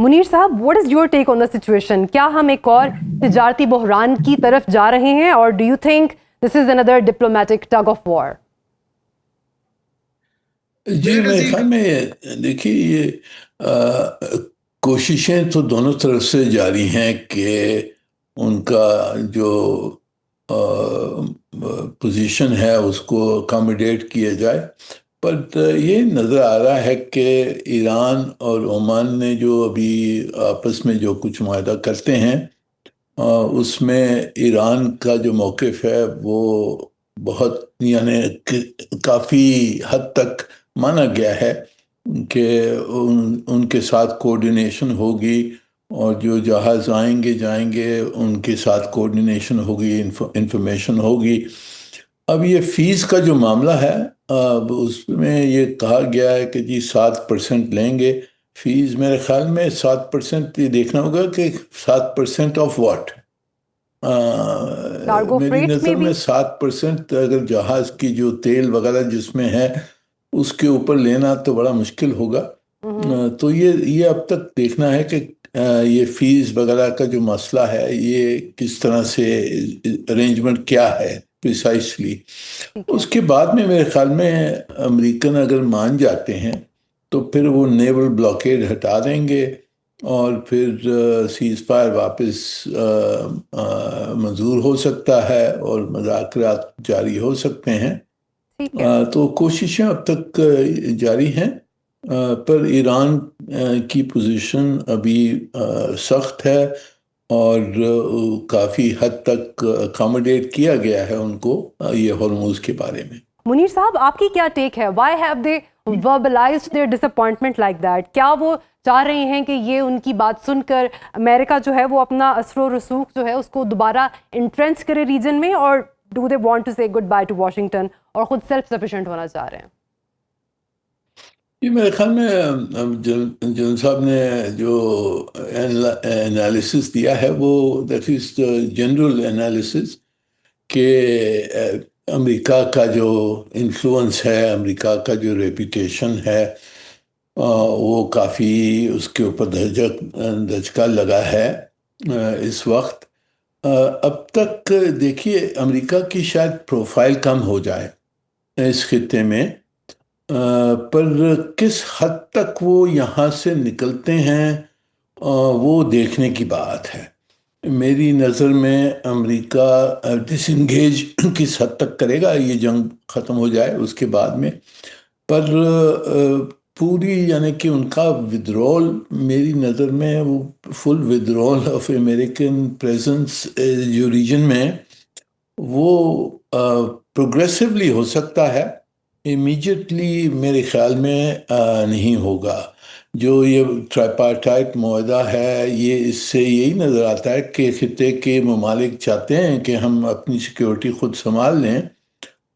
منیر صاحب, what is your take on the situation? کیا ہم ایک اور تجارتی بحران کی طرف جا رہے ہیں, اور do you think this is another diplomatic tug of war? جی میرے خیال میں دیکھیے یہ کوششیں تو دونوں طرف سے جاری ہیں کہ ان کا جو پوزیشن ہے اس کو اکاموڈیٹ کیا جائے. بٹ یہ نظر آ رہا ہے کہ ایران اور عمان نے جو ابھی آپس میں جو کچھ معاہدہ کرتے ہیں اس میں ایران کا جو موقف ہے وہ بہت یعنی کافی حد تک مانا گیا ہے کہ ان کے ساتھ کوارڈینیشن ہوگی, اور جو جہاز آئیں گے جائیں گے ان کے ساتھ کوارڈینیشن ہوگی, انفارمیشن ہوگی. اب یہ فیس کا جو معاملہ ہے اب اس میں یہ کہا گیا ہے کہ جی 7% لیں گے فیس. میرے خیال میں 7% یہ دیکھنا ہوگا کہ 7% آف واٹ. میری نظر میں 7% اگر جہاز کی جو تیل وغیرہ جس میں ہے اس کے اوپر لینا تو بڑا مشکل ہوگا. تو یہ اب تک دیکھنا ہے کہ یہ فیس وغیرہ کا جو مسئلہ ہے یہ کس طرح سے ارینجمنٹ کیا ہے پریسائسلی. اس کے بعد میں میرے خیال میں امریکن اگر مان جاتے ہیں تو پھر وہ نیول بلاکیڈ ہٹا دیں گے اور پھر سیز فائر واپس منظور ہو سکتا ہے اور مذاکرات جاری ہو سکتے ہیں. تو کوششیں اب تک جاری ہیں, پر ایران کی پوزیشن ابھی سخت ہے اور کافی حد تک اکاموڈیٹ کیا گیا ہے ان کو یہ ہرموز کے بارے میں. منیر صاحب, آپ کی کیا ٹیک ہے؟ Why have they verbalized their disappointment like that? کیا وہ چاہ رہے ہیں کہ یہ ان کی بات سن کر امریکہ جو ہے وہ اپنا اثر و رسوخ جو ہے اس کو دوبارہ انٹرینچ کرے ریجن میں, اور do they want to say goodbye to Washington اور خود سیلف سفیشینٹ ہونا چاہ رہے ہیں؟ یہ میرے خیال میں جن صاحب نے جو انالیسس دیا ہے وہ دیٹ از جنرل انالیسس کہ امریکہ کا جو انفلوئنس ہے, امریکہ کا جو ریپوٹیشن ہے وہ کافی اس کے اوپر دھچکا لگا ہے اس وقت. اب تک دیکھیے امریکہ کی شاید پروفائل کم ہو جائے اس خطے میں, پر کس حد تک وہ یہاں سے نکلتے ہیں وہ دیکھنے کی بات ہے. میری نظر میں امریکہ ڈس انگیج کس حد تک کرے گا, یہ جنگ ختم ہو جائے اس کے بعد میں, پر پوری یعنی کہ ان کا ودرول میری نظر میں وہ فل ودرول آف امریکن پریزنس جو ریجن میں وہ پروگریسولی ہو سکتا ہے, امیجیٹلی میرے خیال میں نہیں ہوگا. جو یہ ٹرائپارٹائٹ معاہدہ ہے یہ اس سے یہی نظر آتا ہے کہ خطے کے ممالک چاہتے ہیں کہ ہم اپنی سیکیورٹی خود سنبھال لیں,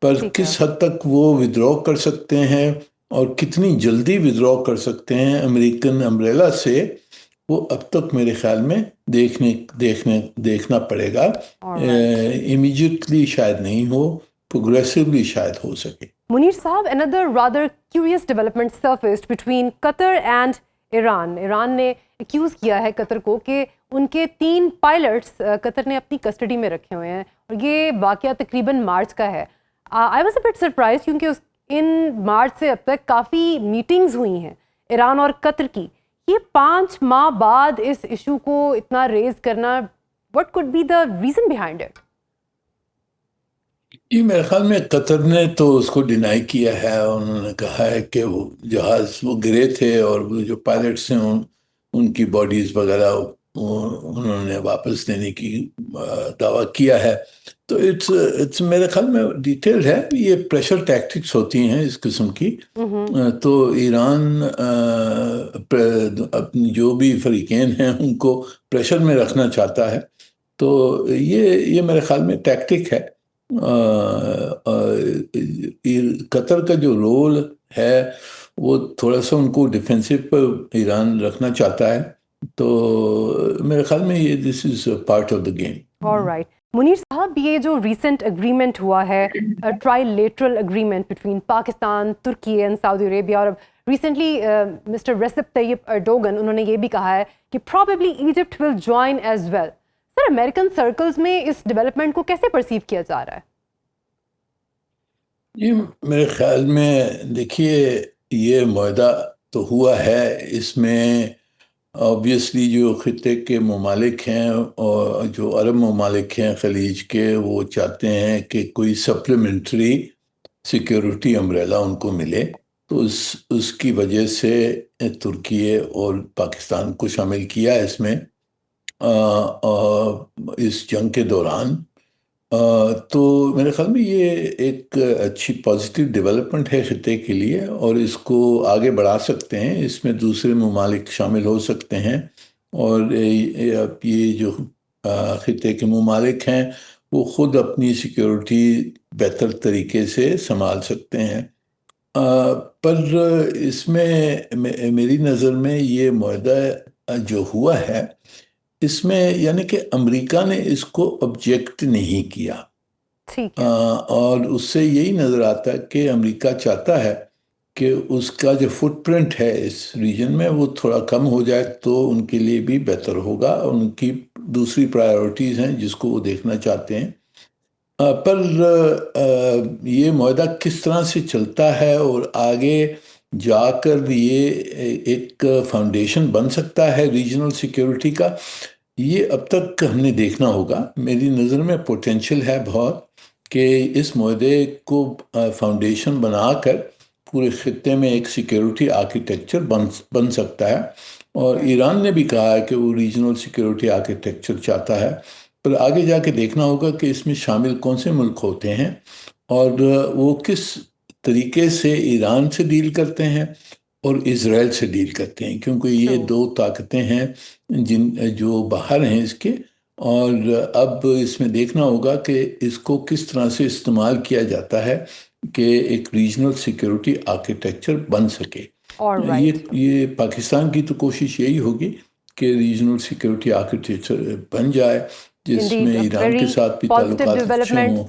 پر کس حد تک وہ ودرا کر سکتے ہیں اور کتنی جلدی ودرا کر سکتے ہیں امریکن امبریلا سے, وہ اب تک میرے خیال میں دیکھنا پڑے گا. امیجیٹلی شاید نہیں ہو, پروگریسولی شاید ہو سکے. Munir Sahab, another rather curious development surfaced between Qatar and Iran. Iran نے ایکیوز کیا ہے قطر کو کہ ان کے 3 پائلٹس قطر نے اپنی کسٹڈی میں رکھے ہوئے ہیں, اور یہ واقعہ تقریباً مارچ کا ہے. I was a bit surprised کیونکہ ان مارچ سے اب تک کافی میٹنگز ہوئی ہیں ایران اور قطر کی. یہ 5 ماہ بعد اس ایشو کو اتنا ریز کرنا, what could be the reason behind it? یہ میرے خیال میں قطر نے تو اس کو ڈینائی کیا ہے. انہوں نے کہا ہے کہ وہ جہاز وہ گرے تھے اور وہ جو پائلٹس ہیں ان کی باڈیز وغیرہ انہوں نے واپس دینے کی دعویٰ کیا ہے. تو اٹس میرے خیال میں ڈیٹیل ہے, یہ پریشر ٹیکٹکس ہوتی ہیں اس قسم کی. تو ایران اپنی جو بھی فریقین ہیں ان کو پریشر میں رکھنا چاہتا ہے, تو یہ میرے خیال میں ٹیکٹک ہے. قطر کا جو رول ہے وہ تھوڑا سا ان کو ڈیفینسو پر ایران رکھنا چاہتا ہے, تو میرے خیال میں یہ this is part of the game. Alright. Munir صاحب, یہ جو ریسنٹ اگریمنٹ ہوا ہے, trilateral agreement between Pakistan, Turkey and Saudi Arabia, اور recently mister Recep Tayyip Erdogan انہوں نے یہ بھی کہا ہے کہ probably Egypt will join as well. Sir American circles میں اس ڈیولپمنٹ کو کیسے پرسیو کیا جا رہا ہے؟ جی میرے خیال میں دیکھیے یہ معاہدہ تو ہوا ہے، اس میں آبویسلی جو خطے کے ممالک ہیں اور جو عرب ممالک ہیں خلیج کے، وہ چاہتے ہیں کہ کوئی سپلیمنٹری سیکیورٹی امبریلا ان کو ملے، تو اس کی وجہ سے ترکی اور پاکستان کو شامل کیا اس میں اس جنگ کے دوران. تو میرے خیال میں یہ ایک اچھی پازیٹیو ڈیولپمنٹ ہے خطے کے لیے، اور اس کو آگے بڑھا سکتے ہیں، اس میں دوسرے ممالک شامل ہو سکتے ہیں، اور یہ جو خطے کے ممالک ہیں وہ خود اپنی سیکیورٹی بہتر طریقے سے سنبھال سکتے ہیں. پر اس میں میری نظر میں یہ معاہدہ جو ہوا ہے، اس میں یعنی کہ امریکہ نے اس کو آبجیکٹ نہیں کیا، ٹھیک ہے. اور اس سے یہی نظر آتا ہے کہ امریکہ چاہتا ہے کہ اس کا جو فٹ پرنٹ ہے اس ریجن میں وہ تھوڑا کم ہو جائے تو ان کے لیے بھی بہتر ہوگا، اور ان کی دوسری پرائیورٹیز ہیں جس کو وہ دیکھنا چاہتے ہیں. پر یہ معاہدہ کس طرح سے چلتا ہے اور آگے جا کر یہ ایک فاؤنڈیشن بن سکتا ہے ریجنل سیکیورٹی کا، یہ اب تک ہم نے دیکھنا ہوگا. میری نظر میں پوٹینشیل ہے بہت کہ اس معاہدے کو فاؤنڈیشن بنا کر پورے خطے میں ایک سیکیورٹی آرکیٹیکچر بن سکتا ہے، اور ایران نے بھی کہا ہے کہ وہ ریجنل سیکیورٹی آرکیٹیکچر چاہتا ہے. پر آگے جا کے دیکھنا ہوگا کہ اس میں شامل کون سے ملک ہوتے ہیں اور وہ کس طریقے سے ایران سے ڈیل کرتے ہیں اور اسرائیل سے ڈیل کرتے ہیں، کیونکہ یہ دو طاقتیں ہیں جو باہر ہیں اس کے، اور اب اس میں دیکھنا ہوگا کہ اس کو کس طرح سے استعمال کیا جاتا ہے کہ ایک ریجنل سیکیورٹی آرکیٹیکچر بن سکے. یہ پاکستان کی تو کوشش یہی ہوگی کہ ریجنل سیکیورٹی آرکیٹیکچر بن جائے جس میں ایران کے ساتھ بھی تعلقات اچھے ہوں.